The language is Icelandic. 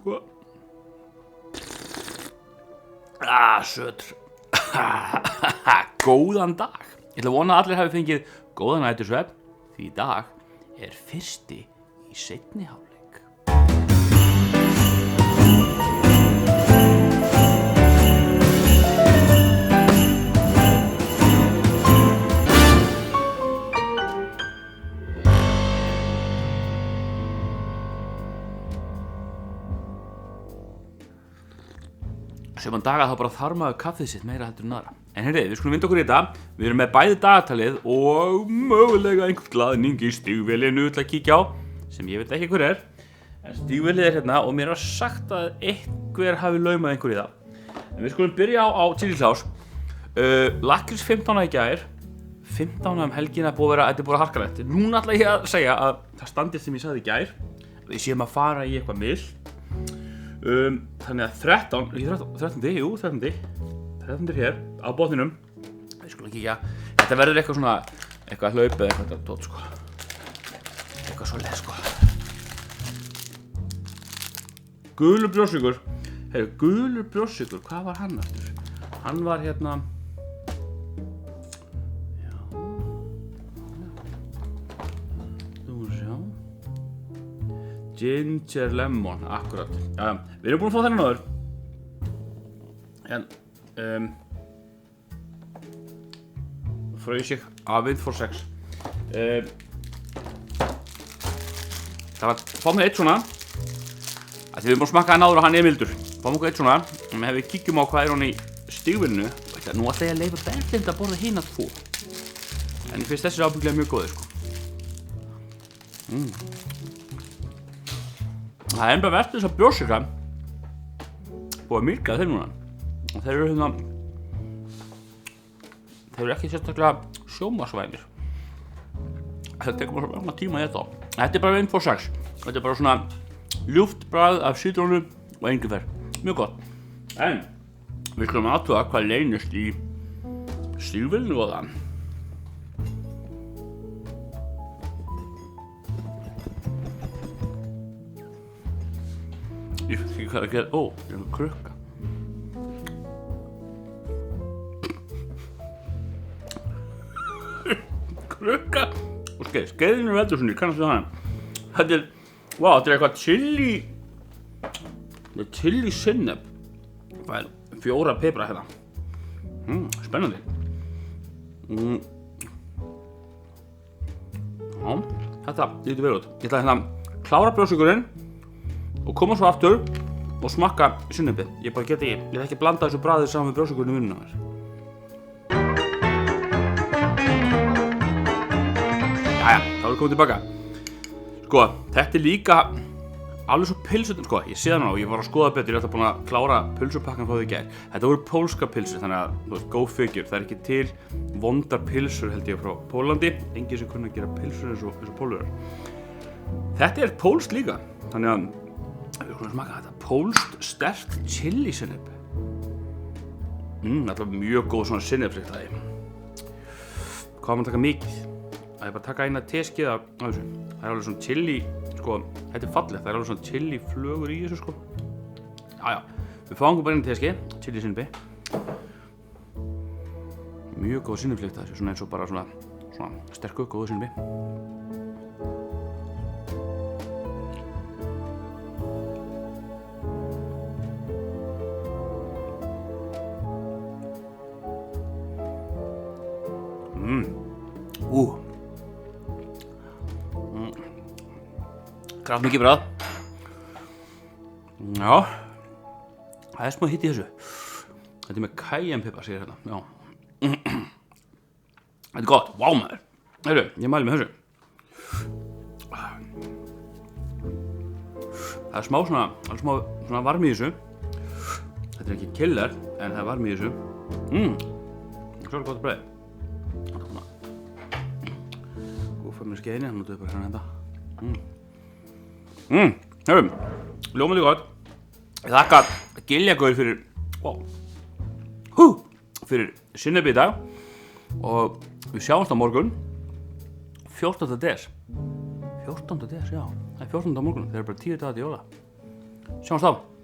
sko. Sötur. Góðan dag. Ég ætla að vona að allir hafi fengið góðan nætursvefn, því í dag er fyrsti í seinni hálfleik. Sjöfum daga þá bara þarf maður kaffið sitt meira heldur en aðra. En heyrðu, við skulum vinda okkur í þetta. Við erum með bæði dagatalið og mögulega einhvern glaðning í stígvélinu til að kíkja á, sem ég veit ekki hver er. En stígvélið er hérna og mér er sagt að einhver hafi laumað einhver í það. En við skulum byrja á Chili Claus. Lakrís 15 í gær, 15 helgina búið að vera, þetta er bara harkalegt. Núna ætla ég að segja að það standið sem ég sagði í gær, við séum að fara í eitthvað mild. Þannig að 13 hér á botninum. Við skulum kíkja. Þetta verður eitthvað svona, eitthvað hlaup eða eitthvað tótt sko. Eitthvað svoleið sko. Gulur brjóstsykur. Heyrðu, gulur brjóstsykur, hvað var hann aftur? Hann var hérna. Já. Þú sjá. Ginger lemon, akkurat. Já, við erum búin að fá þennan áður. En, Fröysig Avid for 6. Fáum við eitt svona. Því við erum búin að smakka hann áður og hann er mildur. Fáum okkur eitt svona. En við kíkjum á hvað er hann í stígvélinu. Nú ætla ég að leyfa Berglind að borða hina 2. En ég finnst þessi ábyggilega mjög góðir sko. Það er bara verðt þess að brjóstsyka búið að mýrka þeir núna. Og þeir eru hérna, þeir eru ekki sérstaklega sjómasvænir. Þetta tekur bara svona tíma í þetta. Þetta er bara 1 for 6. Þetta er bara svona ljúft bragð af sítrónu og engifer. Mjög gott. En við skulum athuga hvað leynist í stígvélinu og það. Ég veit ekki hvað að gera. Ó, ég er með krukka. Krukka og skeið. Skeiðin er veldur svona, ég kannast við hana. Þetta er, vá, þetta er eitthvað chili. Þetta er chili sinnep. Það er 4 pipra hérna. Spennandi. Já, þetta lítur vel út. Ég ætla hérna að klára brjóstsykurinn og koma svo aftur og smakka sinnepið. Ég bara get ekki blanda þessu bragðið saman við brjóstsykurinn í munnuna mér. Jæja, þá erum við komið tilbaka. Sko, þetta er líka alveg svo pilsur, sko, ég sé það núna og ég var að skoða betur, ég ætla búin að klára pulsupakkan frá því í gær. Þetta voru pólska pilsur, þannig að, þú veist, go figure. Það er ekki til vondar pilsur held ég frá Pólandi. Enginn sem kunna að gera pilsur eins og pólverjar. Þetta er pólskt líka, þannig að við skulum smaka þetta. Pólskt sterkt chili sinnep. Þetta er mjög góð svona sinnepslykt. Hvað maður taka mikið? Það er bara að taka eina teskeið af þessu. Það er alveg svona chili, sko, þetta er fallegt. Það er alveg svona chili flögur í þessu, sko. Jájá, við fáum bara eina teskeið, chili sinnepi. Mjög góð sinnepslykt þessu, svona eins og bara svona sterku, góðu sinnepi. Kraftmikið bragð. Já. Það er smá hitt í þessu. Þetta er með cayennepipar, segir hérna. Já. Þetta er gott. Vá maður. Heyrðu, ég mæli með þessu. Það er smá svona varmi í þessu. Þetta er ekki killer, en það er varmi í þessu. Svo er gott brauð. Góð með skeiðinni, hann notuði bara hérna þetta. Hörrum, ljómandi gott. Ég þakka Giljagaur fyrir sinnepið í dag og við sjáumst á morgun 14. des. 14. des, já. Það er 14. á morgun, þeir eru bara 10 dagar til jóla. Sjáumst þá.